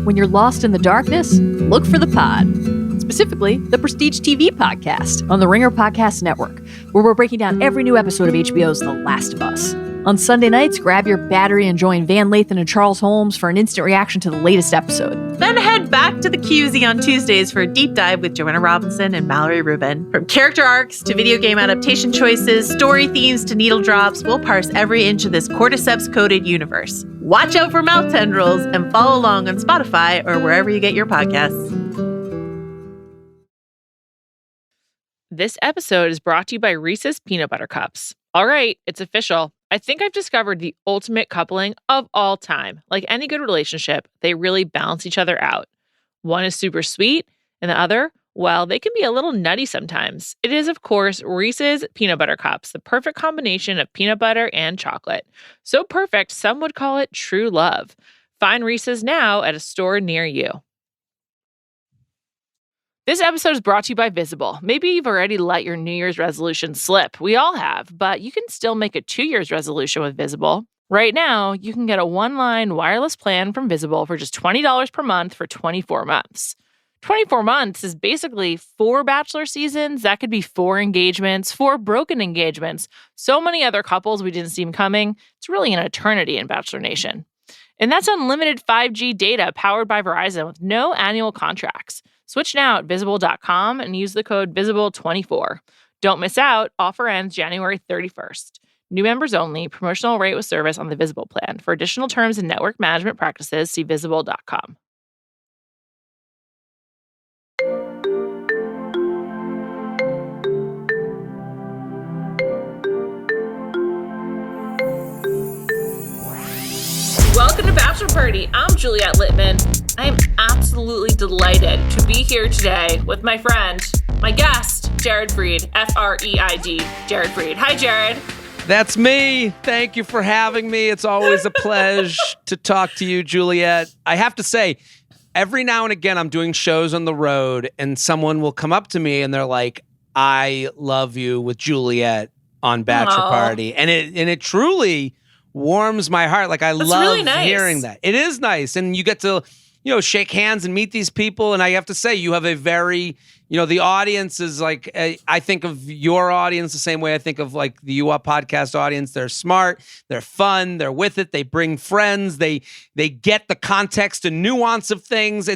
When you're lost in the darkness, look for the pod. Specifically, the Prestige TV podcast on the Ringer Podcast Network, where we're breaking down every new episode of HBO's The Last of Us. On Sunday nights, grab your battery and join Van Lathan and Charles Holmes for an instant reaction to the latest episode. Then head back to the QZ on Tuesdays for a deep dive with Joanna Robinson and Mallory Rubin. From character arcs to video game adaptation choices, story themes to needle drops, we'll parse every inch of this cordyceps-coated universe. Watch out for mouth tendrils and follow along on Spotify or wherever you get your podcasts. This episode is brought to you by Reese's Peanut Butter Cups. All right, it's official. I think I've discovered the ultimate coupling of all time. Like any good relationship, they really balance each other out. One is super sweet, and the other, well, they can be a little nutty sometimes. It is, of course, Reese's Peanut Butter Cups, the perfect combination of peanut butter and chocolate. So perfect, some would call it true love. Find Reese's now at a store near you. This episode is brought to you by Visible. Maybe you've already let your New Year's resolution slip. We all have, but you can still make a 2 year's resolution with Visible. Right now, you can get a one-line wireless plan from Visible for just $20 per month for 24 months. 24 months is basically 4 Bachelor seasons. That could be 4 engagements, 4 broken engagements, so many other couples we didn't see coming. It's really an eternity in Bachelor Nation. And that's unlimited 5G data powered by Verizon with no annual contracts. Switch now at Visible.com and use the code VISIBLE24. Don't miss out. Offer ends January 31st. New members only. Promotional rate with service on the Visible plan. For additional terms and network management practices, see Visible.com. Welcome to Bachelor Party. I'm Juliet Litman. I am absolutely delighted to be here today with my friend, my guest, Jared Freid, F-R-E-I-D, Jared Freid. Hi, Jared. That's me. Thank you for having me. It's always a pleasure to talk to you, Juliet. I have to say, every now and again, I'm doing shows on the road, and someone will come up to me, and they're like, I love you with Juliet on Bachelor Party. And it truly warms my heart. Like, I That's love really nice. hearing that. It is nice. And you get to, shake hands and meet these people. And I have to say, you have a very, the audience is like, I think of your audience the same way I think of like the UWA podcast audience. They're smart, they're fun, they're with it, they bring friends, they get the context and nuance of things.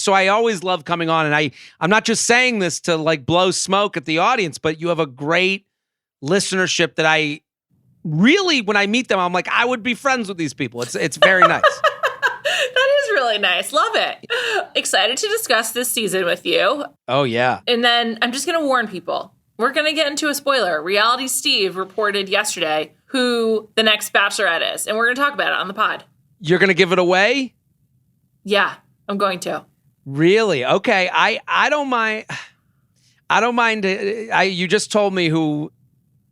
So I always love coming on. And I'm not just saying this to like blow smoke at the audience, but you have a great listenership that I really, when I meet them, I'm like, I would be friends with these people. It's very nice. That is really nice. Love it. Excited to discuss this season with you. Oh, yeah. And then I'm just going to warn people. We're going to get into a spoiler. Reality Steve reported yesterday who the next Bachelorette is, and we're going to talk about it on the pod. You're going to give it away? Yeah, I'm going to. Really? Okay. I don't mind. I don't mind. You just told me who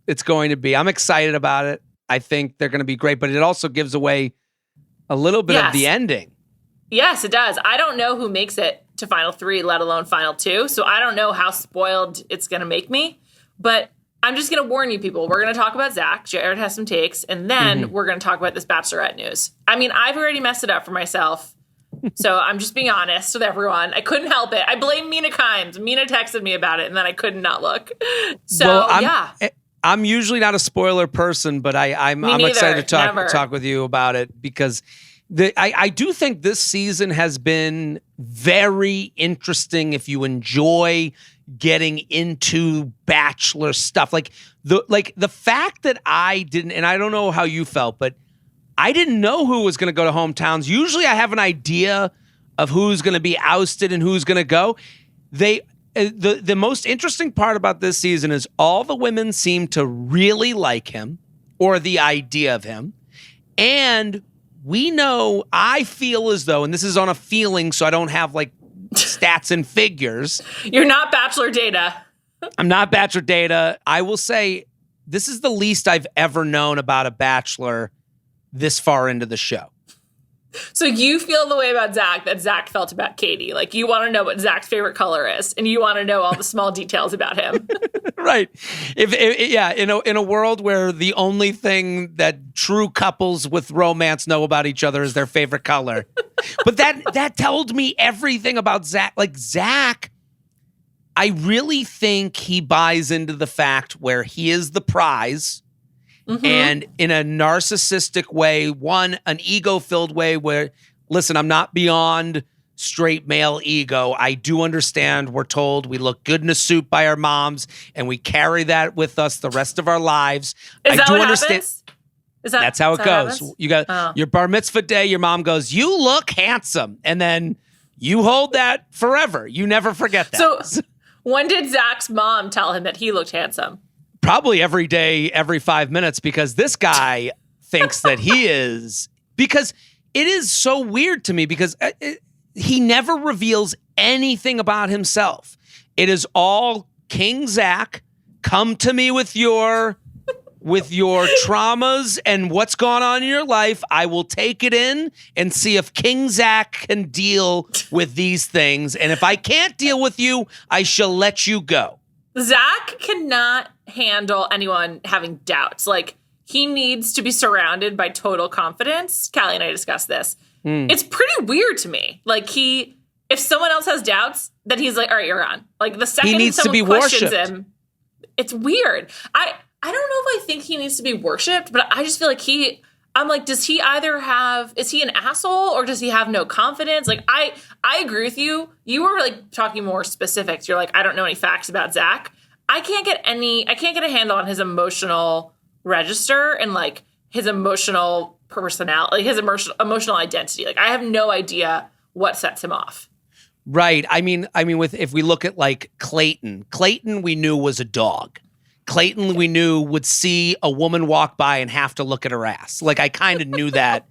it's going to be. I'm excited about it. I think they're going to be great, but it also gives away a little bit of the ending. Yes, it does. I don't know who makes it to Final 3, let alone Final 2, so I don't know how spoiled it's going to make me, but I'm just going to warn you people. We're going to talk about Zach. Jared has some takes, and then we're going to talk about this Bachelorette news. I mean, I've already messed it up for myself, so I'm just being honest with everyone. I couldn't help it. I blame Mina Kimes. Mina texted me about it, and then I couldn't not look. So, I'm usually not a spoiler person, but I'm excited to talk with you about it because I do think this season has been very interesting if you enjoy getting into Bachelor stuff. Like the fact that I didn't, and I don't know how you felt, but I didn't know who was going to go to hometowns. Usually I have an idea of who's going to be ousted and who's going to go. The most interesting part about this season is all the women seem to really like him or the idea of him. And I feel as though, and this is on a feeling, so I don't have like stats and figures. You're not Bachelor data. I'm not Bachelor data. I will say this is the least I've ever known about a Bachelor this far into the show. So you feel the way about Zach that Zach felt about Katie. Like, you want to know what Zach's favorite color is, and you want to know all the small details about him. Right. In a world where the only thing that true couples with romance know about each other is their favorite color. But that told me everything about Zach. Like, Zach, I really think he buys into the fact where he is the prize. Mm-hmm. And in a narcissistic way, an ego-filled way where, listen, I'm not beyond straight male ego. I do understand we're told we look good in a suit by our moms, and we carry that with us the rest of our lives. Is that do what understand. Happens? That's how it goes. You got your bar mitzvah day, your mom goes, "You look handsome." And then you hold that forever. You never forget that. So when did Zach's mom tell him that he looked handsome? Probably every day, every 5 minutes, because this guy thinks that he is. Because it is so weird to me because he never reveals anything about himself. It is all King Zach. Come to me with your traumas and what's gone on in your life. I will take it in and see if King Zach can deal with these things. And if I can't deal with you, I shall let you go. Zach cannot handle anyone having doubts. Like, he needs to be surrounded by total confidence. Callie and I discussed this. It's pretty weird to me. Like, if someone else has doubts, then he's like, all right, you're on. Like, the second he needs someone to be questions worshipped. him, it's weird. I don't know if I think he needs to be worshipped, but I just feel like I'm like, does he is he an asshole or does he have no confidence? Like, I agree with you. You were like talking more specifics. You're like, I don't know any facts about Zach. I can't get a handle on his emotional register and like his emotional personality, like his emotional identity. Like, I have no idea what sets him off. Right. I mean, if we look at like Clayton we knew was a dog. Clayton, we knew, would see a woman walk by and have to look at her ass. Like, I kind of knew that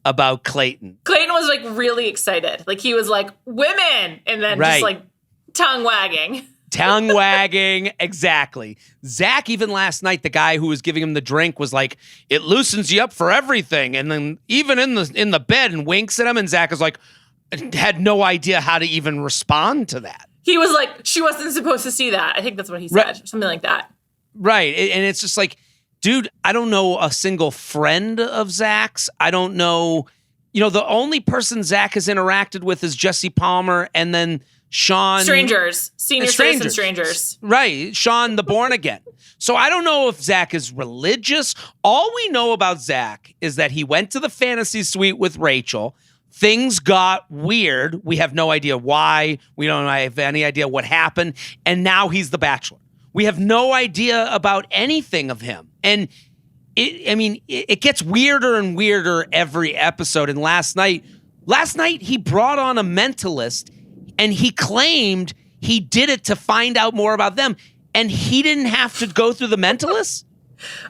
about Clayton. Clayton was like really excited. Like, he was like, women, and then just like tongue wagging. Tongue wagging, exactly. Zach, even last night, the guy who was giving him the drink was like, it loosens you up for everything. And then even in the bed and winks at him, and Zach is like, had no idea how to even respond to that. He was like, she wasn't supposed to see that. I think that's what he said, right. Something like that. Right. And it's just like, dude, I don't know a single friend of Zach's. I don't know. The only person Zach has interacted with is Jesse Palmer and then Sean. Strangers. Senior citizen strangers. Right. Sean, the born again. So I don't know if Zach is religious. All we know about Zach is that he went to the fantasy suite with Rachel. Things got weird. We have no idea why. We don't have any idea what happened. And now he's the Bachelor. We have no idea about anything of him. And it gets weirder and weirder every episode. And last night he brought on a mentalist and he claimed he did it to find out more about them. And he didn't have to go through the mentalist?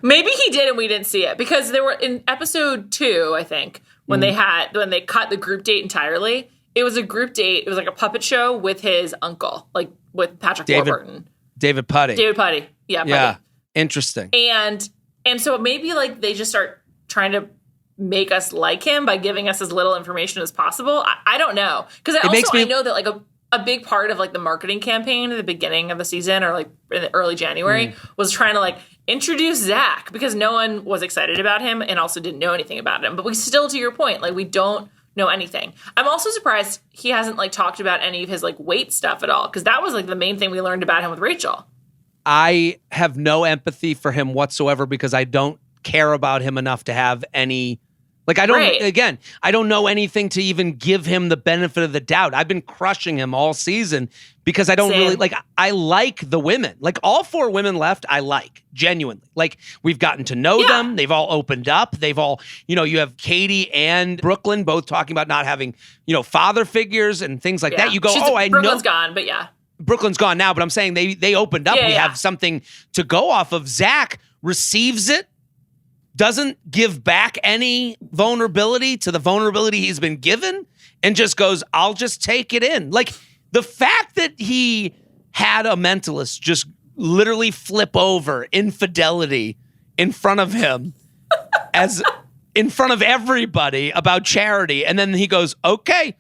Maybe he did and we didn't see it. Because there were in episode 2, I think, when they cut the group date entirely, it was a group date. It was like a puppet show with his uncle, like with Patrick Warburton. David Putty. Yeah. Putty. Yeah. Interesting. And so maybe like they just start trying to make us like him by giving us as little information as possible. I don't know. Because I know that like a big part of like the marketing campaign at the beginning of the season or like in the early January was trying to like introduce Zach because no one was excited about him and also didn't know anything about him. But we still, to your point, like we don't know anything. I'm also surprised he hasn't like talked about any of his like weight stuff at all because that was like the main thing we learned about him with Rachel. I have no empathy for him whatsoever because I don't care about him enough to have any. Like, I don't know anything to even give him the benefit of the doubt. I've been crushing him all season because I don't really, like, I like the women. Like, all 4 women left, I like, genuinely. Like, we've gotten to know them. They've all opened up. They've all, you have Katie and Brooklyn both talking about not having, father figures and things like that. You go, I know. Brooklyn's gone, but yeah. Brooklyn's gone now, but I'm saying they opened up. We have something to go off of. Zach receives it. Doesn't give back any vulnerability to the vulnerability he's been given and just goes, I'll just take it in. Like the fact that he had a mentalist just literally flip over infidelity in front of him in front of everybody about charity. And then he goes, okay,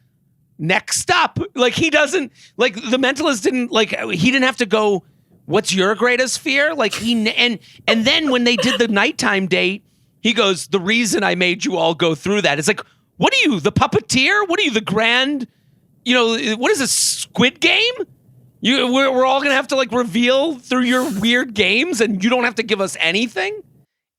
next up. Like he doesn't, like the mentalist didn't, like he didn't have to go, what's your greatest fear? Like and then when they did the nighttime date, he goes, the reason I made you all go through that. It's like, what are you, the puppeteer? What are you, the grand, what is this, Squid Game? We're all going to have to like reveal through your weird games and you don't have to give us anything?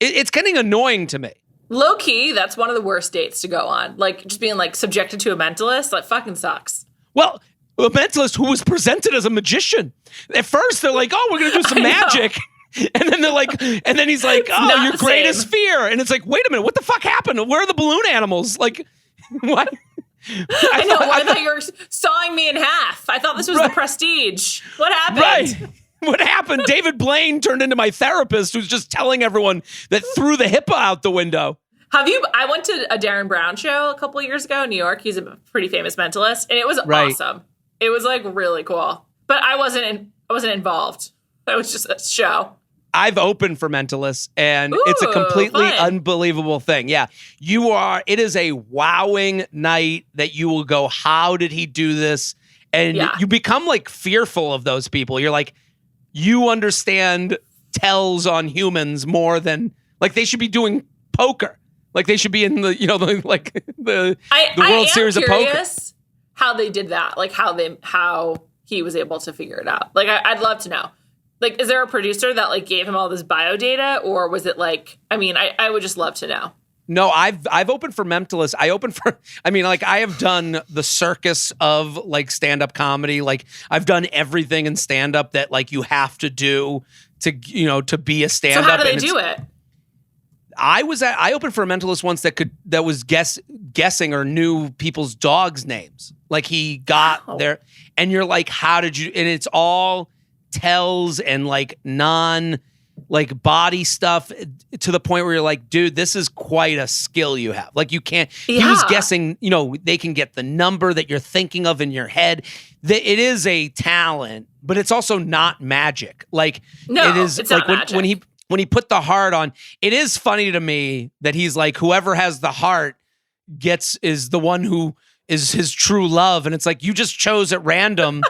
It's getting annoying to me. Low key, that's one of the worst dates to go on. Like just being like subjected to a mentalist, that fucking sucks. Well, a mentalist who was presented as a magician. At first, they're like, oh, we're going to do some magic. And then they're like, and then he's like, oh, your greatest fear. And it's like, wait a minute, what the fuck happened? Where are the balloon animals? Like, what? I thought you were sawing me in half. I thought this was the Prestige. What happened? Right. What happened? David Blaine turned into my therapist who's just telling everyone that threw the HIPAA out the window. I went to a Darren Brown show a couple of years ago in New York. He's a pretty famous mentalist, and it was awesome. It was like really cool. But I wasn't involved. It was just a show. I've opened for mentalists, and it's a completely unbelievable thing. Yeah, it is a wowing night that you will go, how did he do this? And you become like fearful of those people. You're like, you understand tells on humans more than like they should be doing poker. Like they should be in the, the World Series of poker. How they did that, like how he was able to figure it out. Like I'd love to know. Like, is there a producer that like gave him all this bio data, or was it like? I mean, I would just love to know. No, I've opened for mentalists. I have done the circus of like stand-up comedy. Like I've done everything in stand-up that like you have to do to be a stand-up. So how do they do it? I opened for a mentalist once that was guessing or knew people's dogs' names. Like he got there, and you're like, how did you? And it's all tells and like like body stuff to the point where you're like, dude, this is quite a skill you have. Like you can't, he was guessing, they can get the number that you're thinking of in your head. It is a talent, but it's also not magic. Like no, it is it's like not when he put the heart on, it is funny to me that he's like, whoever has the heart is the one who is his true love. And it's like, you just chose at random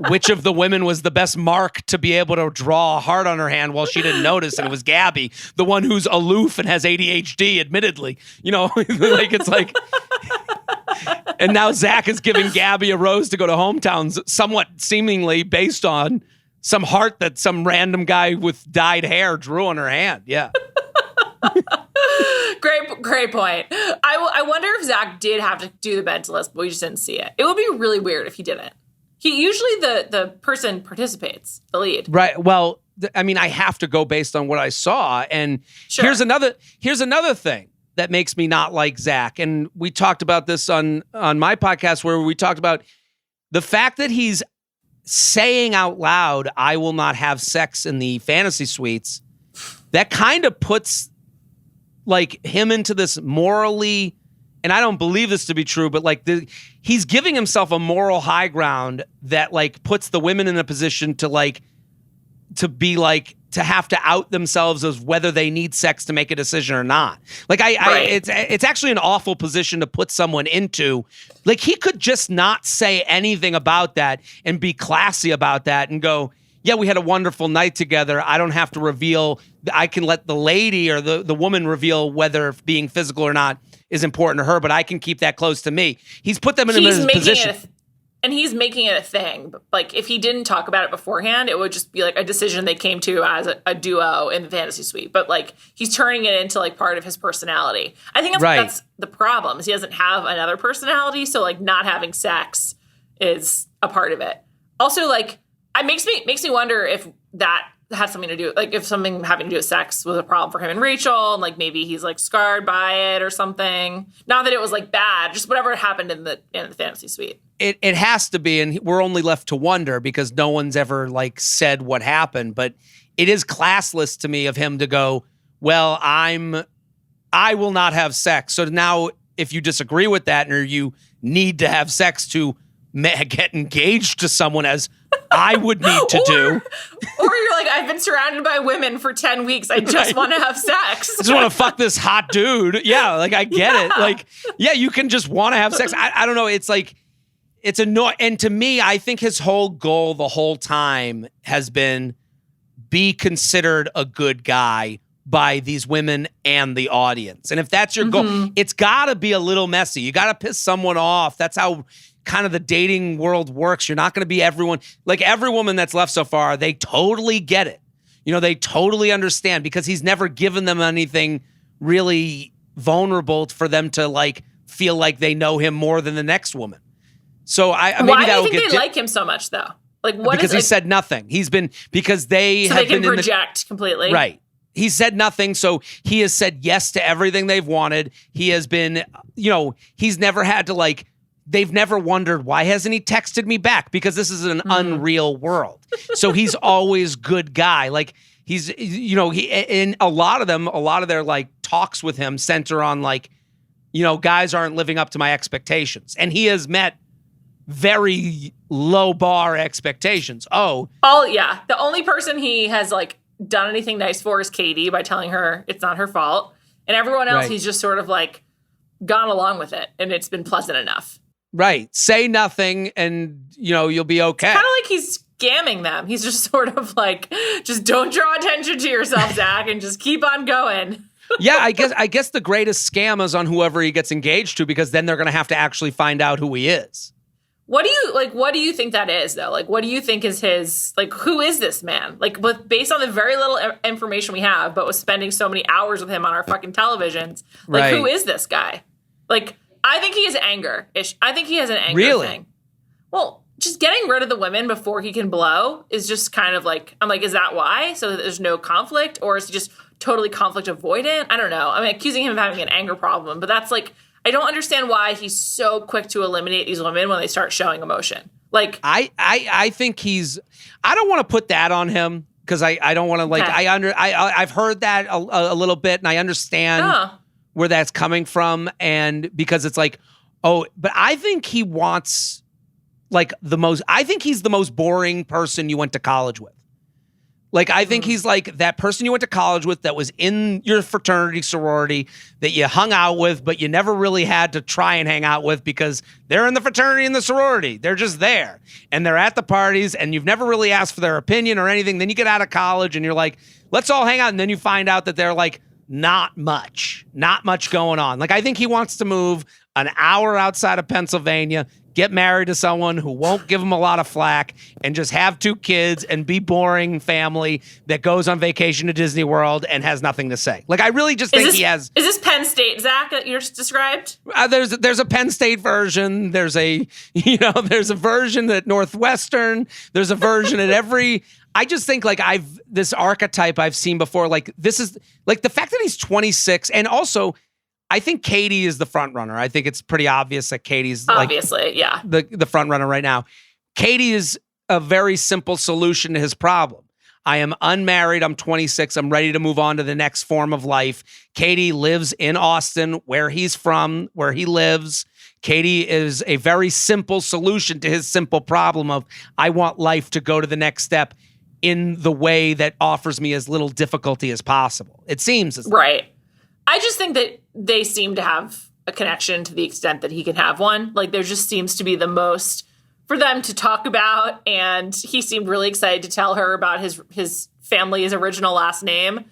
which of the women was the best mark to be able to draw a heart on her hand while she didn't notice. And it was Gabby, the one who's aloof and has ADHD, admittedly. Like it's like, and now Zach is giving Gabby a rose to go to hometowns, somewhat seemingly based on some heart that some random guy with dyed hair drew on her hand. Yeah. Great point. I wonder if Zach did have to do the mentalist, but we just didn't see it. It would be really weird if he didn't. He usually the person participates, the lead. Right. Well, I have to go based on what I saw. And here's another thing that makes me not like Zach. And we talked about this on my podcast where we talked about the fact that he's saying out loud, I will not have sex in the fantasy suites. That kind of puts like him into this morally, and I don't believe this to be true, but like he's giving himself a moral high ground that like puts the women in a position to have to out themselves as whether they need sex to make a decision or not. Like it's actually an awful position to put someone into. Like he could just not say anything about that and be classy about that and go, yeah, we had a wonderful night together. I don't have to reveal. I can let the lady or the woman reveal whether being physical or not is important to her, but I can keep that close to me. He's put them in a position. And he's making it a thing. Like if he didn't talk about it beforehand, it would just be like a decision they came to as a duo in the fantasy suite. But like he's turning it into like part of his personality. I think that's the problem. Is he doesn't have another personality, so like not having sex is a part of it. Also, like it makes me wonder if that has something to do, like if something having to do with sex was a problem for him and Rachel, and like maybe he's like scarred by it or something. Not that it was like bad, just whatever happened in the fantasy suite. It has to be, and we're only left to wonder because no one's ever like said what happened. But it is classless to me of him to go, well, I will not have sex. So now, if you disagree with that, or you need to have sex to get engaged to someone as I would need to do. Or you're like, I've been surrounded by women for 10 weeks. I just want to have sex. I just want to fuck this hot dude. Yeah, like I get it. Like, yeah, you can just want to have sex. I don't know. It's like, it's annoying. And to me, I think his whole goal the whole time has been be considered a good guy by these women and the audience. And if that's your goal, it's got to be a little messy. You got to piss someone off. That's how kind of the dating world works. You're not going to be everyone. Like every woman that's left so far, they totally get it. You know, they totally understand because he's never given them anything really vulnerable for them to like feel like they know him more than the next woman. So maybe why do you think they like him so much though? Like what? Because he said nothing. He's been because they have can been project completely. Right. He said nothing, so he has said yes to everything they've wanted. He has been, you know, he's never had to like. They've never wondered why hasn't he texted me back because this is an unreal world. So he's always good guy. Like he's, you know, he in a lot of their like talks with him center on like, you know, guys aren't living up to my expectations, and he has met very low bar expectations. Oh yeah. The only person he has like done anything nice for is Katie by telling her it's not her fault, and everyone else he's just sort of like gone along with it, and it's been pleasant enough. Right. Say nothing and, you know, you'll be okay. Kind of like he's scamming them. He's just sort of like, just don't draw attention to yourself, Zach, and just keep on going. Yeah, I guess the greatest scam is on whoever he gets engaged to because then they're going to have to actually find out who he is. What do you think that is, though? Like, what do you think is his, like, who is this man? Like, based on the very little information we have, but was spending so many hours with him on our fucking televisions, like, who is this guy? Like, I think he has anger. I think he has an anger thing. Well, just getting rid of the women before he can blow is just kind of like, I'm like, is that why? So that there's no conflict? Or is he just totally conflict avoidant? I don't know. I'm accusing him of having an anger problem, but that's like, I don't understand why he's so quick to eliminate these women when they start showing emotion. Like, I think I don't want to put that on him because I don't want to like, I've heard that a little bit and I understand where that's coming from, and because it's like, but I think he wants like I think he's the most boring person you went to college with. Like, I think he's like that person you went to college with that was in your fraternity, sorority, that you hung out with, but you never really had to try and hang out with because they're in the fraternity and the sorority. They're just there. And they're at the parties, and you've never really asked for their opinion or anything. Then you get out of college, and you're like, let's all hang out. And then you find out that they're like, not much going on. Like, I think he wants to move an hour outside of Pennsylvania, get married to someone who won't give him a lot of flack, and just have 2 kids and be boring family that goes on vacation to Disney World and has nothing to say. Like, I really just think he has. Is this Penn State, Zach, that you're described? There's a Penn State version. There's a version at Northwestern. There's a version at every. I just think like this archetype I've seen before. Like, this is like the fact that he's 26, and also I think Katie is the front runner. I think it's pretty obvious that Katie's the front runner right now. Katie is a very simple solution to his problem. I am unmarried. I'm 26. I'm ready to move on to the next form of life. Katie lives in Austin, where he's from, where he lives. Katie is a very simple solution to his simple problem of I want life to go to the next step in the way that offers me as little difficulty as possible. It seems as right. I just think that they seem to have a connection to the extent that he can have one. Like, there just seems to be the most for them to talk about, and he seemed really excited to tell her about his family's original last name.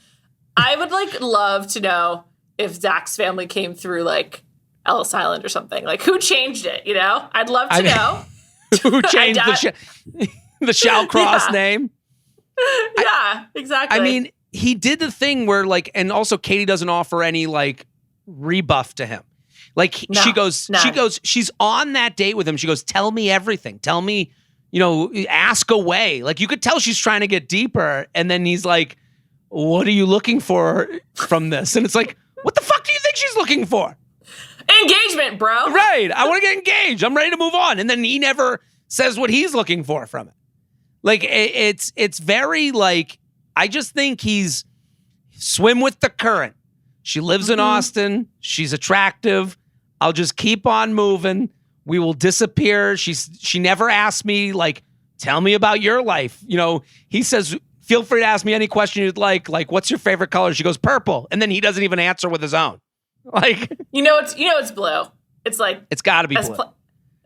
I would like love to know if Zach's family came through like Ellis Island or something. Like, who changed it? You know, I'd love to know. Who changed the Shallcross name? Yeah, exactly. I mean, he did the thing where like, and also Katie doesn't offer any like rebuff to him. Like she's on that date with him. She goes, tell me everything. Tell me, ask away. Like, you could tell she's trying to get deeper. And then he's like, what are you looking for from this? And it's like, what the fuck do you think she's looking for? Engagement, bro. Right. I want to get engaged. I'm ready to move on. And then he never says what he's looking for from it. Like, it's very like, I just think he's swim with the current. She lives in Austin. She's attractive. I'll just keep on moving. We will disappear. She never asked me like tell me about your life. He says, feel free to ask me any question you'd like what's your favorite color? She goes, purple. And then he doesn't even answer with his own. It's blue. It's like, it's gotta be blue.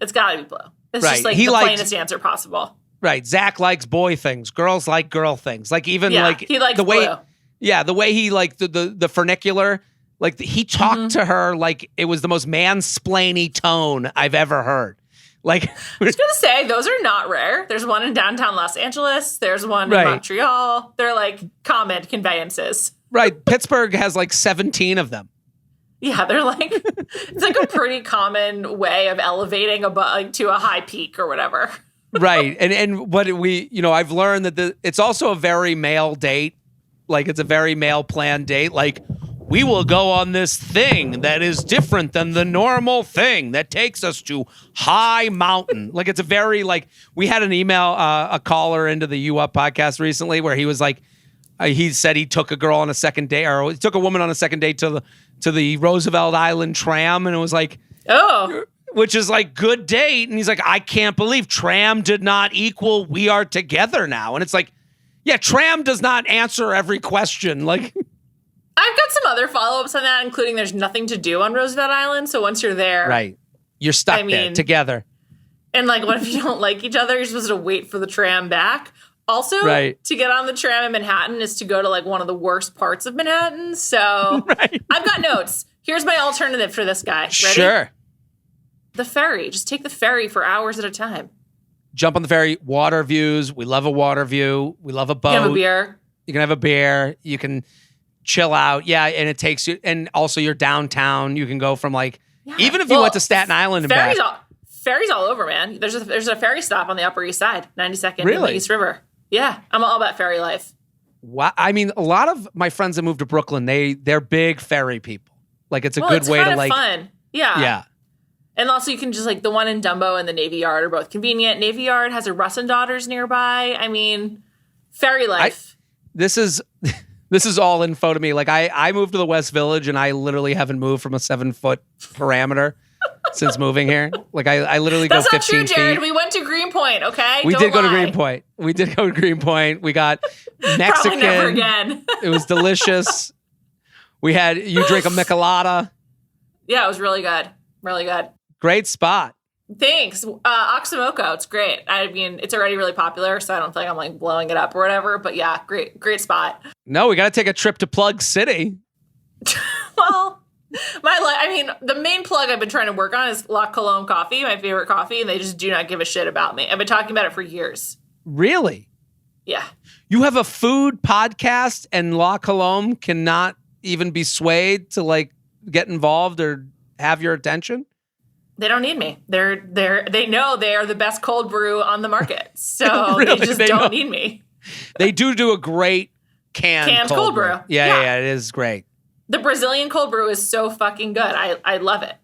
It's gotta be blue. It's right. just like the plainest answer possible. Right. Zach likes boy things. Girls like girl things. Like even like he likes the way, blue. Yeah, the way he like the funicular, like he talked to her like it was the most mansplainy tone I've ever heard. Like I was gonna say those are not rare. There's one in downtown Los Angeles. There's one in Montreal. They're like common conveyances. Right. Pittsburgh has like 17 of them. Yeah, they're like it's like a pretty common way of elevating to a high peak or whatever. Right. And what I've learned that it's also a very male date. Like it's a very male planned date. Like we will go on this thing that is different than the normal thing that takes us to high mountain. Like it's a very we had an email, a caller into the U Up podcast recently where he was like, he said he took a girl on a second date, or he took a woman on a second date to the Roosevelt Island tram, and it was like, oh, which is like good date, and he's like, I can't believe tram did not equal we are together now, and it's like, yeah, tram does not answer every question. Like, I've got some other follow-ups on that, including there's nothing to do on Roosevelt Island, so once you're there, right, you're stuck there together. And what if you don't like each other? You're supposed to wait for the tram back. Also, to get on the tram in Manhattan is to go to one of the worst parts of Manhattan. So I've got notes. Here's my alternative for this guy. Ready? Sure. The ferry. Just take the ferry for hours at a time. Jump on the ferry. Water views. We love a water view. We love a boat. You can have a beer. You can have a beer. You can chill out. Yeah, and it takes you. And also you're downtown. You can go from even if you went to Staten Island and back. Ferries all over, man. There's a ferry stop on the Upper East Side, 92nd really? In the East River. Yeah, I'm all about ferry life. Wow. I mean, a lot of my friends that moved to Brooklyn, they're big ferry people. It's a good way to it's fun. Yeah. Yeah. And also you can just the one in Dumbo and the Navy Yard are both convenient. Navy Yard has a Russ and Daughters nearby. I mean, ferry life. This is all info to me. I moved to the West Village and I literally haven't moved from a 7-foot parameter since moving here. I literally go 15 feet. That's not true, Jared. We went to Greenpoint, okay? We did go to Greenpoint. We got Mexican. Probably never again. It was delicious. You drink a michelada. Yeah, it was really good. Really good. Great spot. Thanks. Oxomoco, it's great. I mean, it's already really popular, so I don't think I'm blowing it up or whatever. But yeah, great spot. No, we got to take a trip to Plug City. Well, the main plug I've been trying to work on is La Colombe Coffee, my favorite coffee, and they just do not give a shit about me. I've been talking about it for years. Really? Yeah. You have a food podcast and La Colombe cannot even be swayed to get involved or have your attention? They don't need me. They know they are the best cold brew on the market. So really? They just don't need me. They do a great canned cold brew. Yeah, it is great. The Brazilian cold brew is so fucking good. I love it.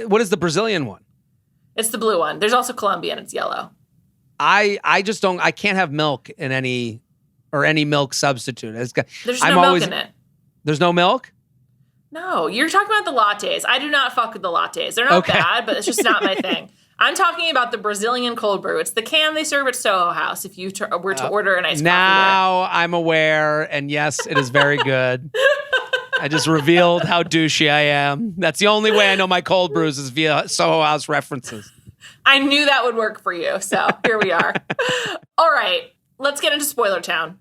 What is the Brazilian one? It's the blue one. There's also Colombian. It's yellow. I just don't, I can't have milk in any milk substitute. There's no milk in it. There's no milk? No, you're talking about the lattes. I do not fuck with the lattes. They're not bad, but it's just not my thing. I'm talking about the Brazilian cold brew. It's the can they serve at Soho House if you were to order an iced coffee. Now I'm aware, and yes, it is very good. I just revealed how douchey I am. That's the only way I know my cold brews is via Soho House references. I knew that would work for you, so here we are. All right, let's get into Spoiler Town.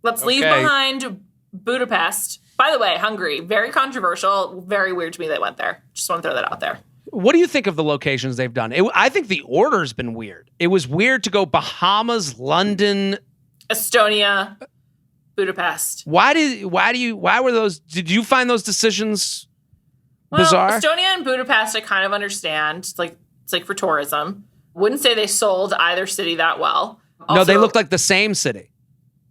Let's leave behind Budapest. By the way, Hungary, very controversial, very weird to me they went there. Just want to throw that out there. What do you think of the locations they've done? I think the order's been weird. It was weird to go Bahamas, London, Estonia, Budapest. Why were those? Did you find those decisions bizarre? Estonia and Budapest, I kind of understand. It's like for tourism. Wouldn't say they sold either city that well. Also, no, they looked like the same city.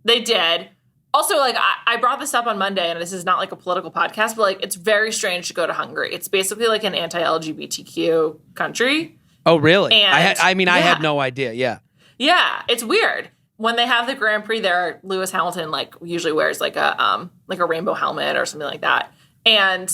They did. Also, I brought this up on Monday, and this is not a political podcast, but it's very strange to go to Hungary. It's basically an anti-LGBTQ country. Oh, really? And, I had no idea. Yeah. Yeah, it's weird. When they have the Grand Prix there, Lewis Hamilton usually wears a rainbow helmet or something like that. And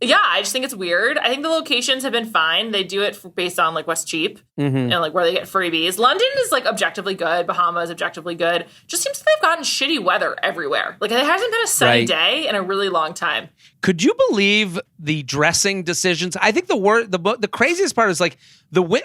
Yeah, I just think it's weird. I think the locations have been fine. They do it based on like what's cheap and like where they get freebies. London is like objectively good. Bahamas objectively good. Just seems like they've gotten shitty weather everywhere. Like it hasn't been a sunny day in a really long time. Could you believe the dressing decisions? I think the craziest part is like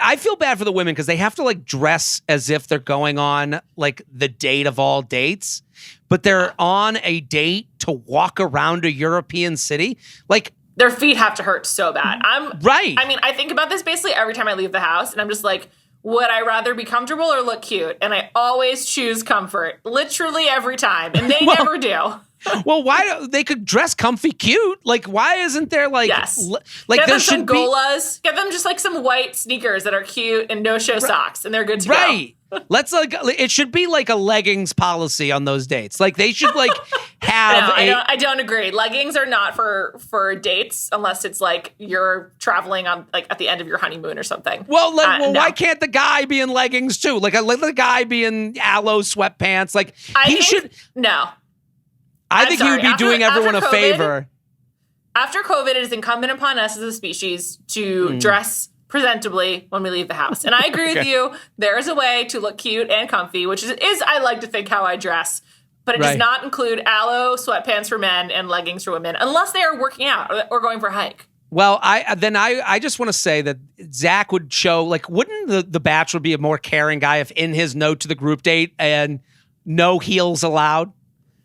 I feel bad for the women because they have to like dress as if they're going on like the date of all dates, but they're on a date to walk around a European city. Like, their feet have to hurt so bad. Right. I mean, I think about this basically every time I leave the house, and I'm just like, would I rather be comfortable or look cute? And I always choose comfort, literally every time, and they never do. Well, they could dress comfy cute? Like, why isn't there like, like get them some golas, get them just like some white sneakers that are cute and no-show socks, and they're good to go. Let's like it should be like a leggings policy on those dates. Like they should like have. I don't agree. Leggings are not for dates unless it's like you're traveling on like at the end of your honeymoon or something. Well, no. Why can't the guy be in leggings too? Like let the guy be in aloe sweatpants. Like he should. No, I think he would be doing everyone a favor. After COVID, it is incumbent upon us as a species to dress presentably when we leave the house. And I agree with you. There is a way to look cute and comfy, which is I like to think how I dress. But it does not include aloe sweatpants for men and leggings for women, unless they are working out or going for a hike. Well, I just want to say that Zach would show, like, wouldn't the Bachelor be a more caring guy if in his note to the group date and no heels allowed?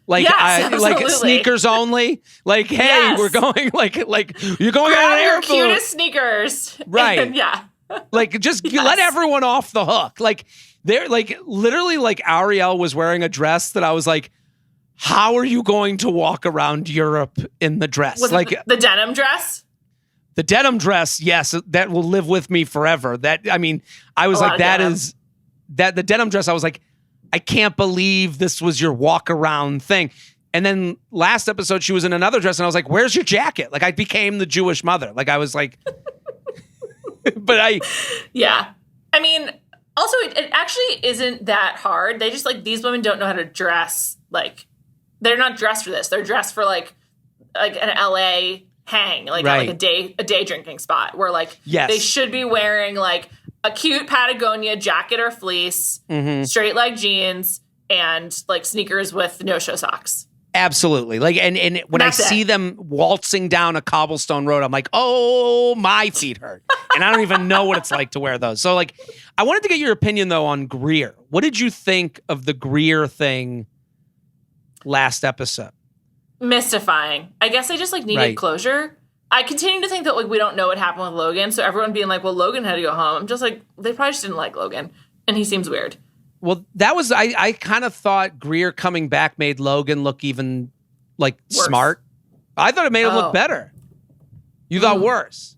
Like, like sneakers only. Like, hey, we're going like you're going on an air balloon. Cutest sneakers, right? And, like just let everyone off the hook. Like they're like literally like Ariel was wearing a dress that I was like, how are you going to walk around Europe in the dress? Was like the denim dress. The denim dress, yes, that will live with me forever. That I was like, the denim dress. I was like, I can't believe this was your walk around thing. And then last episode, she was in another dress, and I was like, where's your jacket? Like, I became the Jewish mother. Like, I was like, Yeah. I mean, also, it actually isn't that hard. They just, like, these women don't know how to dress. Like, they're not dressed for this. They're dressed for, like an LA hang, like a day drinking spot where, like, they should be wearing, like, a cute Patagonia jacket or fleece, straight leg jeans, and like sneakers with no-show socks. Absolutely. Like, and when I see them waltzing down a cobblestone road, I'm like, oh, my feet hurt. And I don't even know what it's like to wear those. So like, I wanted to get your opinion though on Greer. What did you think of the Greer thing last episode? Mystifying. I guess they just like needed closure. I continue to think that like we don't know what happened with Logan, so everyone being like, well, Logan had to go home. I'm just like, they probably just didn't like Logan, and he seems weird. Well, that was, I kind of thought Greer coming back made Logan look even like worse. Smart. I thought it made him look better. You thought worse.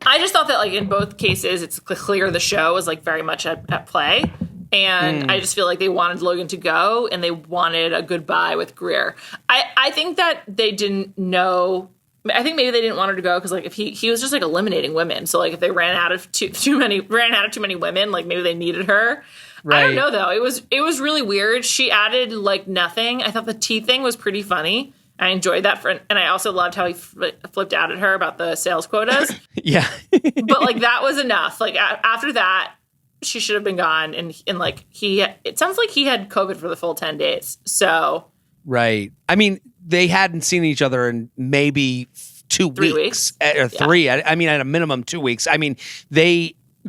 I just thought that like in both cases, it's clear the show was like very much at play. And I just feel like they wanted Logan to go and they wanted a goodbye with Greer. I think that they didn't know. I think maybe they didn't want her to go because like if he was just like eliminating women. So like if they ran out of too many women, like maybe they needed her. Right. I don't know though. It was really weird. She added like nothing. I thought the tea thing was pretty funny. I enjoyed that and I also loved how he flipped out at her about the sales quotas. Yeah. But like that was enough. Like after that, she should have been gone. And like it sounds like he had COVID for the full 10 days. So. Right. I mean, they hadn't seen each other in maybe 2 weeks. Or three. Yeah. I mean, at a minimum 2 weeks. I mean,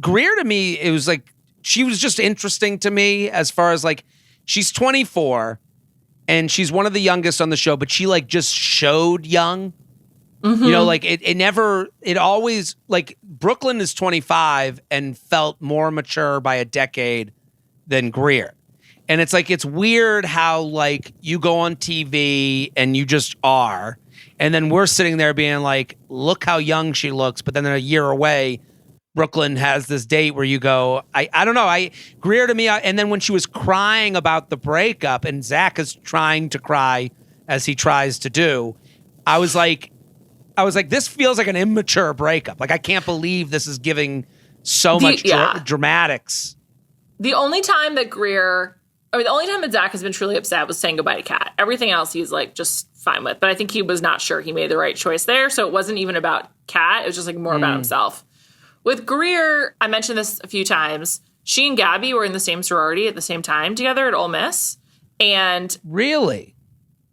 Greer to me, it was like, she was just interesting to me as far as like, she's 24 and she's one of the youngest on the show, but she like just showed young. Mm-hmm. You know, like it always, like Brooklyn is 25 and felt more mature by a decade than Greer. And it's like, it's weird how like you go on TV and you just are. And then we're sitting there being like, look how young she looks. But then a year away, Brooklyn has this date where you go, I don't know. Greer to me, and then when she was crying about the breakup and Zach is trying to cry as he tries to do, I was like, this feels like an immature breakup. Like, I can't believe this is giving so much dramatics. The only time that Greer I mean, the only time that Zach has been truly upset was saying goodbye to Kat. Everything else he's like just fine with. But I think he was not sure he made the right choice there. So it wasn't even about Kat. It was just like more about himself. With Greer, I mentioned this a few times. She and Gabby were in the same sorority at the same time together at Ole Miss. And really?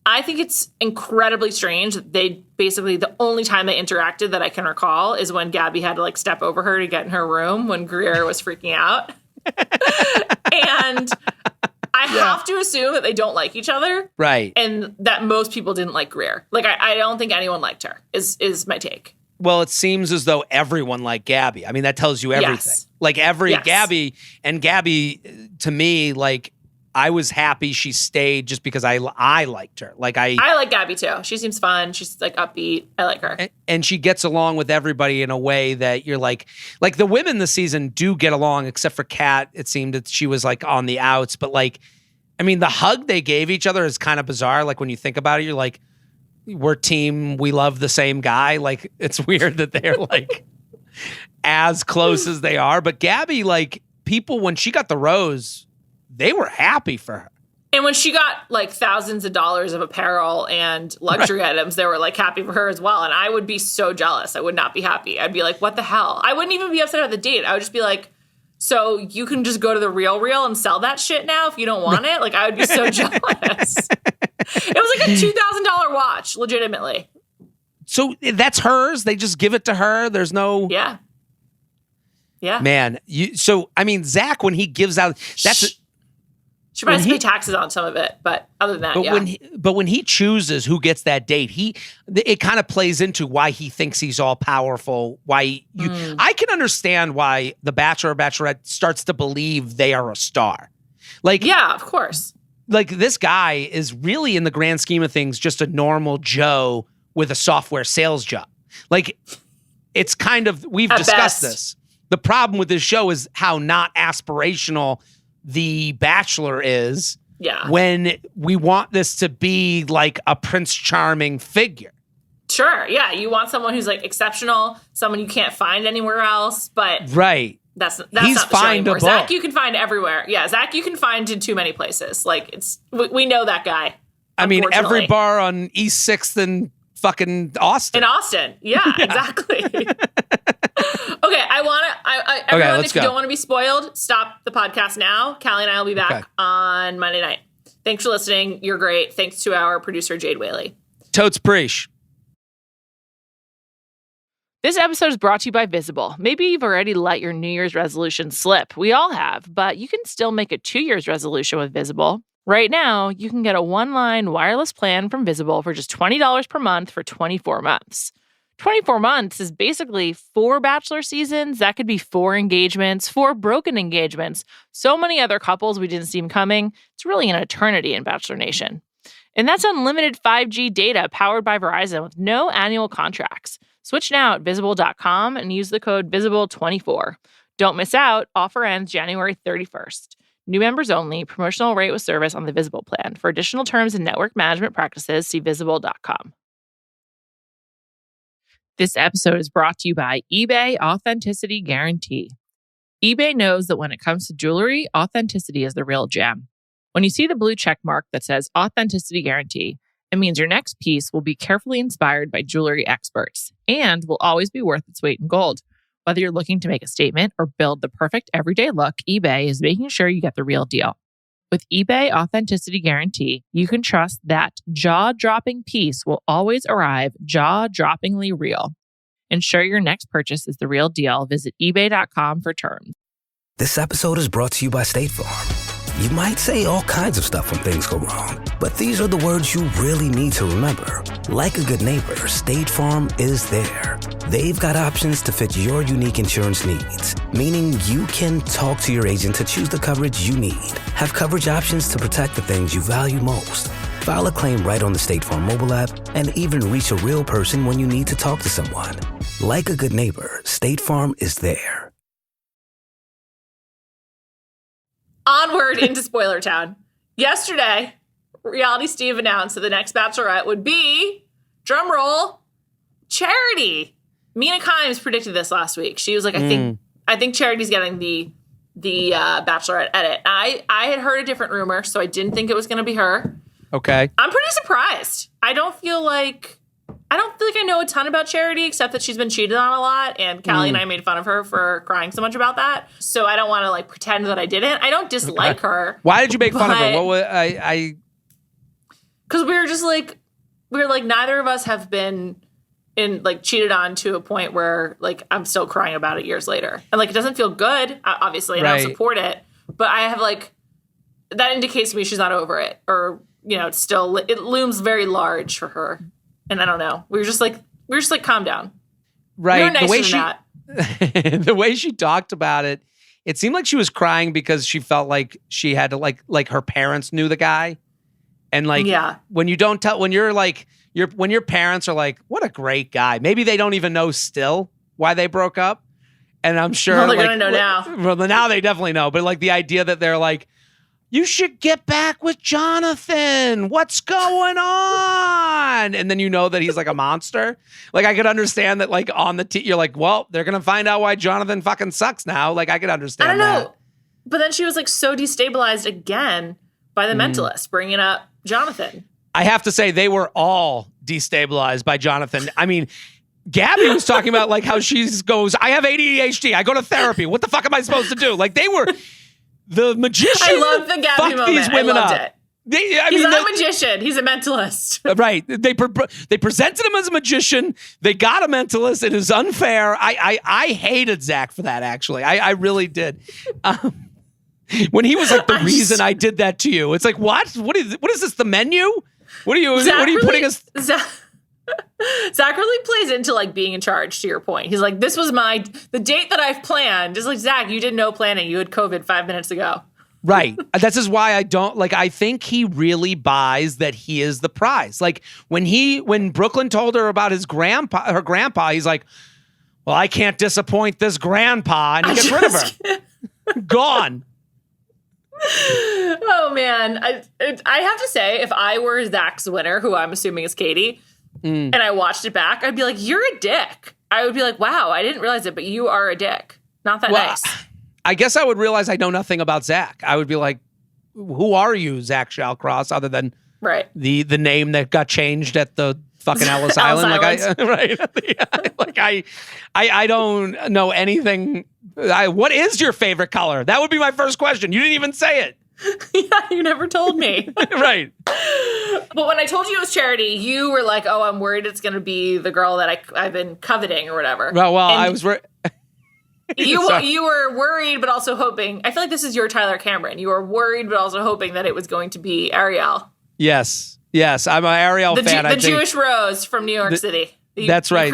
I think it's incredibly strange that they basically, the only time they interacted that I can recall is when Gabby had to like step over her to get in her room when Greer was freaking out. And I have to assume that they don't like each other. Right. And that most people didn't like Greer. Like, I don't think anyone liked her, is my take. Well, it seems as though everyone liked Gabby. I mean, that tells you everything. Yes. Like Gabby, to me, like, I was happy she stayed just because I liked her. Like I like Gabby too. She seems fun. She's like upbeat. I like her. And she gets along with everybody in a way that you're like the women this season do get along, except for Kat. It seemed that she was like on the outs, but like, I mean, the hug they gave each other is kind of bizarre. Like when you think about it, you're like, we're team, we love the same guy. Like it's weird that they're like as close as they are. But Gabby, like people, when she got the rose, they were happy for her. And when she got like thousands of dollars of apparel and luxury items, they were like happy for her as well. And I would be so jealous. I would not be happy. I'd be like, what the hell? I wouldn't even be upset about the date. I would just be like, so you can just go to the Real and sell that shit now if you don't want it? Like I would be so jealous. It was like a $2,000 watch, legitimately. So that's hers? They just give it to her? There's no... Yeah. Man, I mean, Zach, when he gives out... She might have to pay taxes on some of it, but other than that, But when he chooses who gets that date, it kind of plays into why he thinks he's all powerful. I can understand why the Bachelor or Bachelorette starts to believe they are a star. Like, yeah, of course. Like this guy is really, in the grand scheme of things, just a normal Joe with a software sales job. Like, it's kind of, we've discussed this. The problem with this show is how not aspirational The Bachelor is. Yeah. When we want this to be like a Prince Charming figure. Sure. Yeah. You want someone who's like exceptional, someone you can't find anywhere else, but right. That's He's not the show anymore. findable. Zach, you can find everywhere. Yeah. Zach, you can find in too many places. Like we know that guy. I mean, every bar on East 6th and fucking Austin. In Austin. Yeah. Exactly. Okay, everyone, if you don't want to be spoiled, stop the podcast now. Callie and I will be back on Monday night. Thanks for listening. You're great. Thanks to our producer, Jade Whaley. Totes preach. This episode is brought to you by Visible. Maybe you've already let your New Year's resolution slip. We all have, but you can still make a 2 year's resolution with Visible. Right now, you can get a one-line wireless plan from Visible for just $20 per month for 24 months. 24 months is basically 4 Bachelor seasons. That could be 4 engagements, 4 broken engagements. So many other couples we didn't see coming. It's really an eternity in Bachelor Nation. And that's unlimited 5G data powered by Verizon with no annual contracts. Switch now at Visible.com and use the code VISIBLE24. Don't miss out. Offer ends January 31st. New members only. Promotional rate with service on the Visible plan. For additional terms and network management practices, see Visible.com. This episode is brought to you by eBay Authenticity Guarantee. eBay knows that when it comes to jewelry, authenticity is the real gem. When you see the blue check mark that says Authenticity Guarantee, it means your next piece will be carefully inspired by jewelry experts and will always be worth its weight in gold. Whether you're looking to make a statement or build the perfect everyday look, eBay is making sure you get the real deal. With eBay Authenticity Guarantee, you can trust that jaw-dropping piece will always arrive jaw-droppingly real. Ensure your next purchase is the real deal. Visit eBay.com for terms. This episode is brought to you by State Farm. You might say all kinds of stuff when things go wrong, but these are the words you really need to remember. Like a good neighbor, State Farm is there. They've got options to fit your unique insurance needs, meaning you can talk to your agent to choose the coverage you need. Have coverage options to protect the things you value most. File a claim right on the State Farm mobile app and even reach a real person when you need to talk to someone. Like a good neighbor, State Farm is there. Onward into Spoiler Town. Yesterday, Reality Steve announced that the next Bachelorette would be, drumroll, Charity. Mina Kimes predicted this last week. She was like, I think Charity's getting the the Bachelorette edit. I had heard a different rumor, so I didn't think it was going to be her. Okay. I'm pretty surprised. I don't feel like I know a ton about Charity, except that she's been cheated on a lot, and Callie and I made fun of her for crying so much about that. So I don't want to like pretend that I didn't. I don't dislike her. Why did you make fun of her? What was I? Because we were like neither of us have been in like cheated on to a point where like I'm still crying about it years later, and like it doesn't feel good, obviously, and I don't support it. But I have like that indicates to me she's not over it, or it's still it looms very large for her. And I don't know. We were just like, calm down. Right. We were nicer than that. The way she talked about it, it seemed like she was crying because she felt like she had to like her parents knew the guy. And like, when you don't tell, when your parents are like, what a great guy. Maybe they don't even know still why they broke up. And I'm sure they're going to know now. Well, now they definitely know. But like the idea that they're like, you should get back with Jonathan. What's going on? And then you know that he's like a monster. Like I could understand that like on the you're like, well, they're going to find out why Jonathan fucking sucks now. Like I could understand I don't know. that. But then she was like so destabilized again by the mentalist bringing up Jonathan. I have to say they were all destabilized by Jonathan. I mean, Gabby was talking about like how she goes, I have ADHD. I go to therapy. What the fuck am I supposed to do? Like they were... The magician. I love the Gabby moment. These women I loved up. it. He's not a magician. He's a mentalist. Right. They presented him as a magician. They got a mentalist. It is unfair. I hated Zach for that, actually. I really did. When he was like, the reason I did that to you. It's like, what? What is this, the menu? What are you putting us... Zach really plays into like being in charge, to your point. He's like, this was the date that I've planned. Just like, Zach, you did no planning. You had COVID 5 minutes ago. Right. This is why I don't like, I think he really buys that he is the prize. Like when Brooklyn told her about her grandpa, he's like, well, I can't disappoint this grandpa. And he gets rid of her. Gone. Oh man. I have to say, if I were Zach's winner, who I'm assuming is Katie, and I watched it back, I'd be like, you're a dick. I would be like, wow, I didn't realize it, but you are a dick. Not that nice. I guess I would realize I know nothing about Zach. I would be like, who are you, Zach Shallcross, other than the name that got changed at the fucking Ellis Island? I don't know anything. What is your favorite color? That would be my first question. You didn't even say it. Yeah, you never told me. Right. But when I told you it was Charity, you were like, oh, I'm worried it's going to be the girl that I've been coveting or whatever. Well, I was worried. You were worried, but also hoping. I feel like this is your Tyler Cameron. You were worried, but also hoping that it was going to be Ariel. Yes. I'm an Ariel fan. The Jewish Rose from New York City. That's right.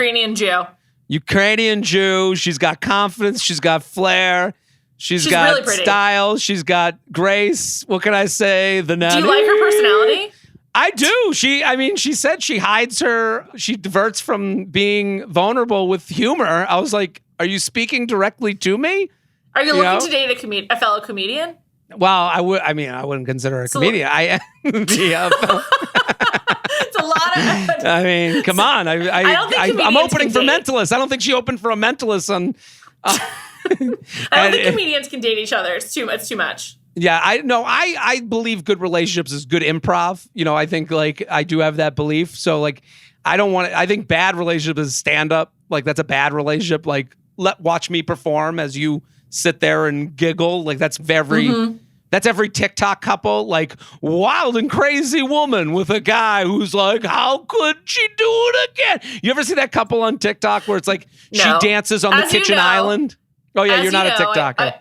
Ukrainian Jew. She's got confidence. She's got flair. She's got really style. She's got grace. What can I say? Do you like her personality? I do. She said she diverts from being vulnerable with humor. I was like, are you speaking directly to me? Are you looking to date a fellow comedian? Well, I wouldn't consider her a comedian. It's a lot of... I mean, come on. I'm opening for mentalists. I don't think she opened for a mentalist on... I don't think comedians can date each other. It's too much. Yeah, I believe good relationships is good improv. I think like I do have that belief. So like I think bad relationship is stand up. Like that's a bad relationship. Like watch me perform as you sit there and giggle. Like that's every TikTok couple, like wild and crazy woman with a guy who's like, how could she do it again? You ever see that couple on TikTok where it's like she dances on the kitchen island? Oh yeah, you're not a TikToker.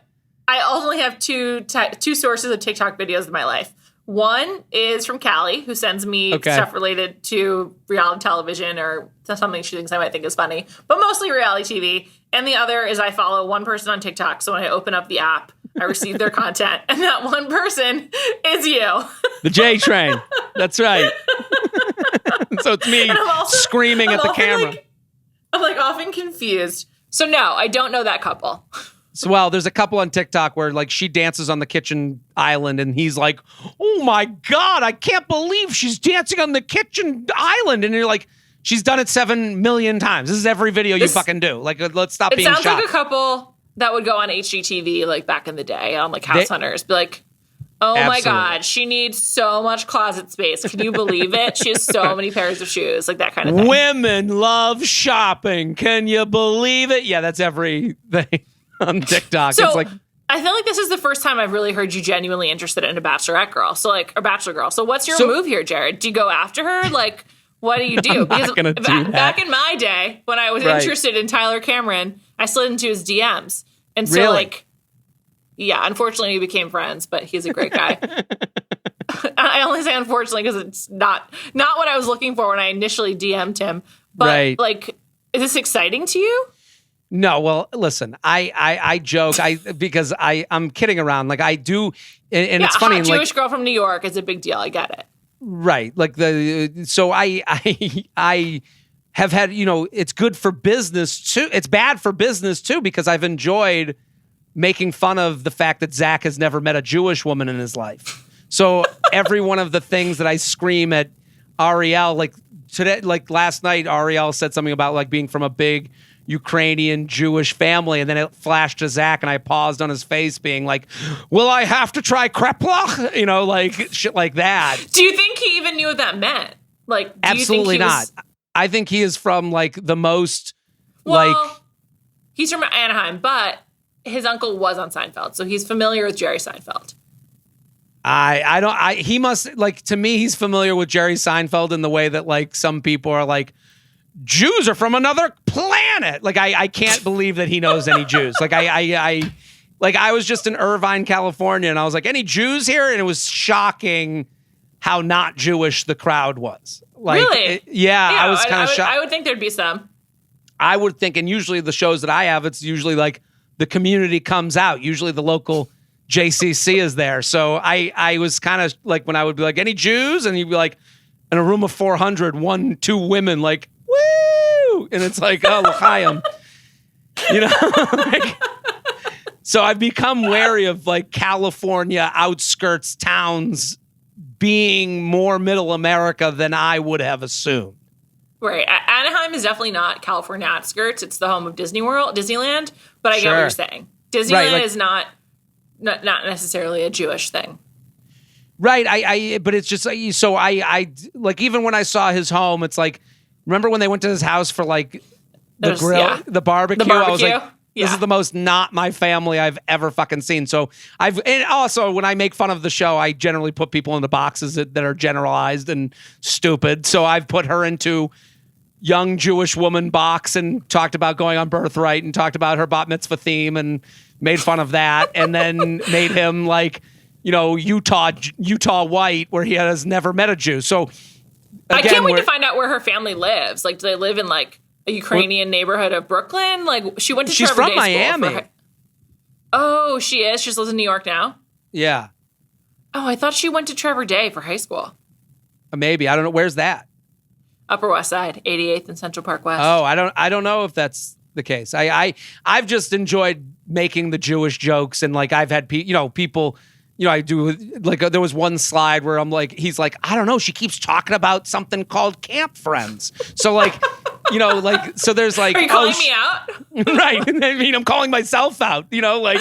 I only have two sources of TikTok videos in my life. One is from Callie, who sends me stuff related to reality television or something she thinks I might think is funny, but mostly reality TV. And the other is I follow one person on TikTok. So when I open up the app, I receive their content. And that one person is you. The J Train. That's right. So it's me screaming at the camera. I'm like often confused. So no, I don't know that couple. So, well, there's a couple on TikTok where like she dances on the kitchen island and he's like, oh my God, I can't believe she's dancing on the kitchen island. And you're like, she's done it 7 million times. This is every video you fucking do. Like, let's stop being shocked. It sounds like a couple that would go on HGTV like back in the day on like House Hunters. Be like, oh my God, she needs so much closet space. Can you believe it? She has so many pairs of shoes, like that kind of thing. Women love shopping. Can you believe it? Yeah, that's everything on TikTok. So, it's like, I feel like this is the first time I've really heard you genuinely interested in a Bachelorette girl. So like a Bachelor girl. So what's your move here, Jared? Do you go after her? Like, what do you do? Because back in my day, when I was interested in Tyler Cameron, I slid into his DMs. And so, like, yeah, unfortunately, we became friends, but he's a great guy. I only say unfortunately because it's not what I was looking for when I initially DM'd him. But, like, is this exciting to you? No, well, listen, I joke because I'm kidding around. Like, I do, and it's funny. A Jewish girl from New York is a big deal. I get it. Right. Like so I have had, it's good for business too. It's bad for business too, because I've enjoyed making fun of the fact that Zach has never met a Jewish woman in his life. So every one of the things that I scream at Ariel, like today, like last night, Ariel said something about like being from a big Ukrainian Jewish family, and then it flashed to Zach, and I paused on his face being like, will I have to try kreplach? Like shit like that. Do you think he even knew what that meant? Like, absolutely not. I think he is from like the most he's from Anaheim, but his uncle was on Seinfeld, so he's familiar with Jerry Seinfeld. He must, like, to me, he's familiar with Jerry Seinfeld in the way that like some people are like, Jews are from another planet. Like, I can't believe that he knows any Jews. Like, I was just in Irvine, California, and I was like, any Jews here? And it was shocking how not Jewish the crowd was. Like, really? I was kind of shocked. I would think there'd be some. I would think, and usually the shows that I have, it's usually like the community comes out. Usually the local JCC is there. So I was kind of like, when I would be like, any Jews? And he'd be like, in a room of 400, 2 women, like, woo! And it's like, oh, l'chaim. Like, so I've become wary of like California outskirts towns being more middle America than I would have assumed. Right. Anaheim is definitely not California outskirts. It's the home of Disneyland, but I get what you're saying. Disneyland is not necessarily a Jewish thing. Right. But it's just so I like, even when I saw his home, it's like, remember when they went to his house for like the grill, the barbecue? I was like, this is the most not my family I've ever fucking seen. So and also when I make fun of the show, I generally put people into boxes that are generalized and stupid. So I've put her into young Jewish woman box and talked about going on Birthright and talked about her bat mitzvah theme and made fun of that. And then made him like, Utah white, where he has never met a Jew. So again, I can't wait to find out where her family lives. Like, do they live in like a Ukrainian neighborhood of Brooklyn? Like, she went to she's Trevor from Day Miami. School oh, she is? She just lives in New York now? Yeah. Oh, I thought she went to Trevor Day for high school. Maybe. I don't know. Where's that? Upper West Side, 88th and Central Park West. Oh, I don't know if that's the case. I've just enjoyed making the Jewish jokes, and like I've had people, I do like there was one slide where I'm like, he's like, I don't know, she keeps talking about something called camp friends. So like, like, so there's like, are you calling me out? Right. I mean, I'm calling myself out, like,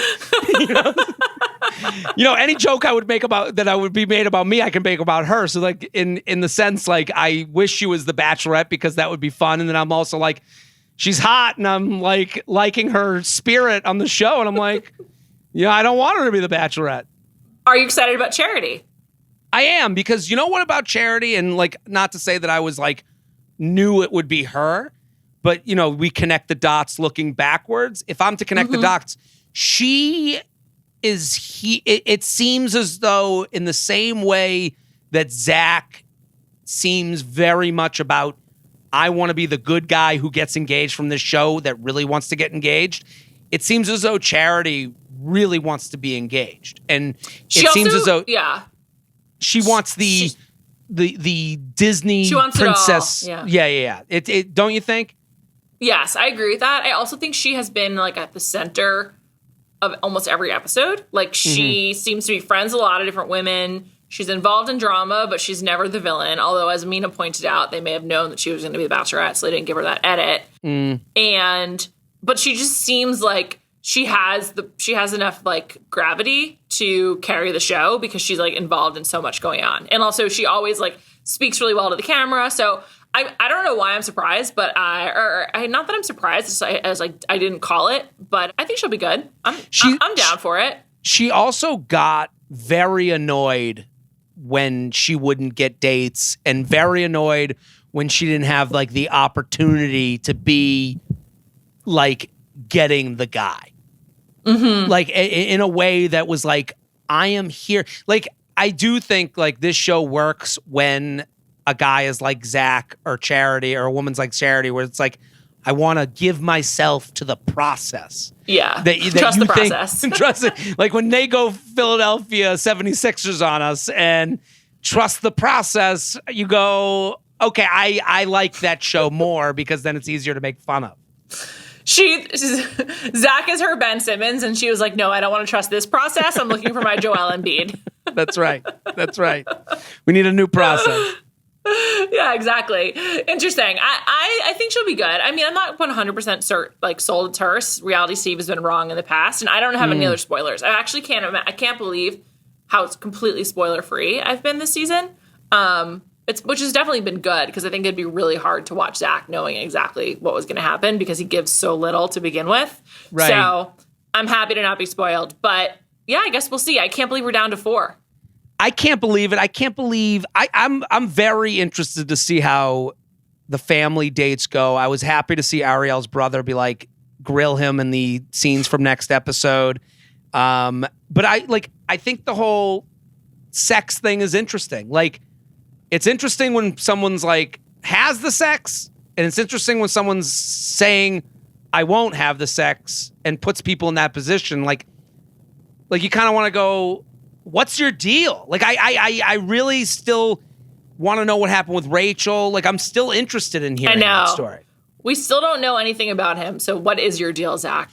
any joke I would make about that I would be made about me, I can make about her. So like in the sense, like, I wish she was the Bachelorette because that would be fun. And then I'm also like, she's hot, and I'm like liking her spirit on the show. And I'm like, I don't want her to be the Bachelorette. Are you excited about Charity? I am, because you know what about Charity? And like, not to say that I was like, knew it would be her, but we connect the dots looking backwards. If I'm to connect the dots, it seems as though in the same way that Zach seems very much about, I want to be the good guy who gets engaged from this show that really wants to get engaged. It seems as though Charity really wants to be engaged. And it seems as though she wants the Disney she wants princess. It all. Yeah. It don't you think? Yes, I agree with that. I also think she has been like at the center of almost every episode. Like, she seems to be friends with a lot of different women. She's involved in drama, but she's never the villain. Although, as Mina pointed out, they may have known that she was going to be the Bachelorette, so they didn't give her that edit. But she just seems like she has enough like gravity to carry the show because she's like involved in so much going on. And also she always like speaks really well to the camera. So I don't know why I'm surprised, but not that I'm surprised as like I didn't call it, but I think she'll be good. I'm down for it. She also got very annoyed when she wouldn't get dates and very annoyed when she didn't have like the opportunity to be like getting the guy. Mm-hmm. Like in a way that was like, I am here. Like, I do think like this show works when a guy is like Zach or Charity or a woman's like Charity, where it's like, I want to give myself to the process. Yeah. Trust the process. Trust it. Like when they go Philadelphia 76ers on us and trust the process, you go, okay, I like that show more because then it's easier to make fun of. Zach is her Ben Simmons, and she was like, no, I don't want to trust this process. I'm looking for my Joel Embiid. That's right. We need a new process. Yeah, exactly. Interesting. I think she'll be good. I mean, I'm not 100% sold it's her. Reality Steve has been wrong in the past, and I don't have any other spoilers. I actually can't believe how it's completely spoiler free I've been this season. Which has definitely been good because I think it'd be really hard to watch Zach knowing exactly what was going to happen because he gives so little to begin with. Right. So I'm happy to not be spoiled. But yeah, I guess we'll see. I can't believe we're down to 4. I can't believe it. I'm very interested to see how the family dates go. I was happy to see Ariel's brother be like grill him in the scenes from next episode. But I think the whole sex thing is interesting. Like, it's interesting when someone's like has the sex, and it's interesting when someone's saying I won't have the sex and puts people in that position. Like you kind of want to go, what's your deal? Like I really still want to know what happened with Rachel. Like I'm still interested in hearing that story. We still don't know anything about him. So what is your deal, Zach?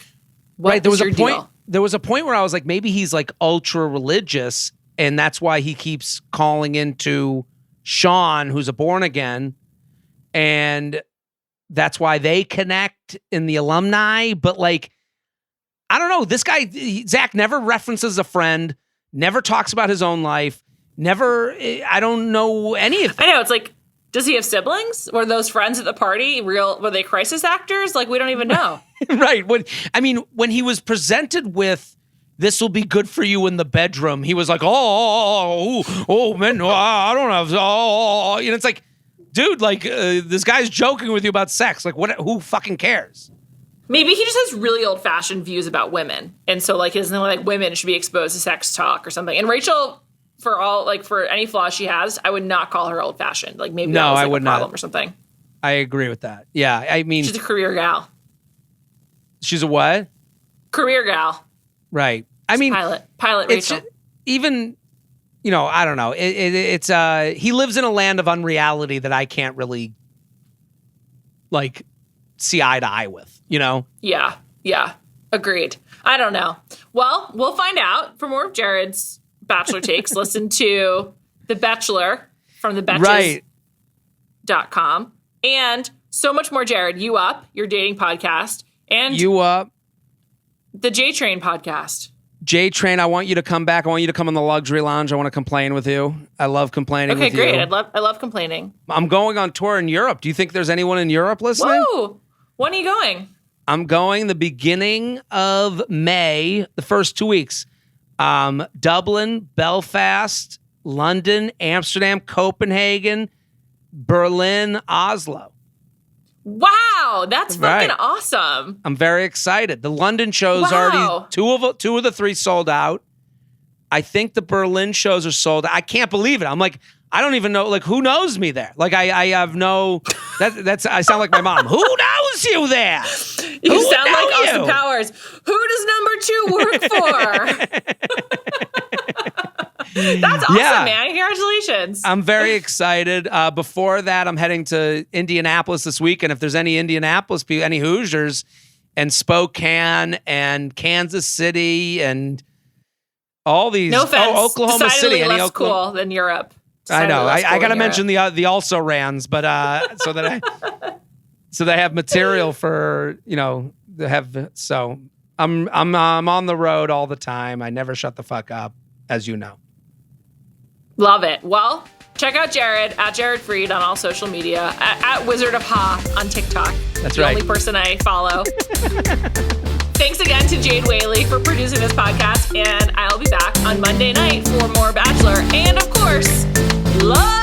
There was a point where I was like, maybe he's like ultra religious, and that's why he keeps calling into Sean, who's a born again, and that's why they connect in the alumni. But like, I don't know. This guy, Zach, never references a friend, never talks about his own life, never, I don't know any of it. I know. It's like, does he have siblings? Were those friends at the party were they crisis actors? Like, we don't even know. Right. When he was presented with, this will be good for you in the bedroom, he was like, oh, man, I don't have, it's like, dude, like, this guy's joking with you about sex. Like, who fucking cares? Maybe he just has really old-fashioned views about women. And so, like, isn't like women should be exposed to sex talk or something. And Rachel, for any flaws she has, I would not call her old-fashioned. Like, maybe that was like a problem or something. I agree with that. Yeah, I mean, she's a career gal. She's a what? Career gal. Right. I mean, pilot Rachel. Even, I don't know. It's he lives in a land of unreality that I can't really like see eye to eye with, Yeah. Agreed. I don't know. Well, we'll find out. For more of Jared's Bachelor takes, listen to The Bachelor from thebetches.com and so much more, Jared. You Up, your dating podcast, and You Up, the J Train podcast. J Train, I want you to come back. I want you to come in the luxury lounge. I want to complain with you. I love complaining with you. Okay, great. I love complaining. I'm going on tour in Europe. Do you think there's anyone in Europe listening? Whoa! When are you going? I'm going the beginning of May, the first 2 weeks. Dublin, Belfast, London, Amsterdam, Copenhagen, Berlin, Oslo. Wow, that's fucking awesome. I'm very excited. The London shows already, two of the 3 sold out. I think the Berlin shows are sold out. I can't believe it. I'm like, I don't even know, like, who knows me there? Like, I have no, I sound like my mom. Who knows you there? You sound like Austin Powers. Who does number 2 work for? That's awesome, man. Congratulations. I'm very excited. Before that, I'm heading to Indianapolis this week. And if there's any Indianapolis people, any Hoosiers, and Spokane and Kansas City and all these. No offense. Oklahoma City. Less cool than Europe. I know. I got to mention the also rans, but so that I have material for, to have. So I'm on the road all the time. I never shut the fuck up, as you know. Love it. Well, check out Jared at Jared Freid on all social media, at Wizard of Ha on TikTok. That's the right. only person I follow. Thanks again to Jade Whaley for producing this podcast, and I'll be back on Monday night for more Bachelor and, of course, love.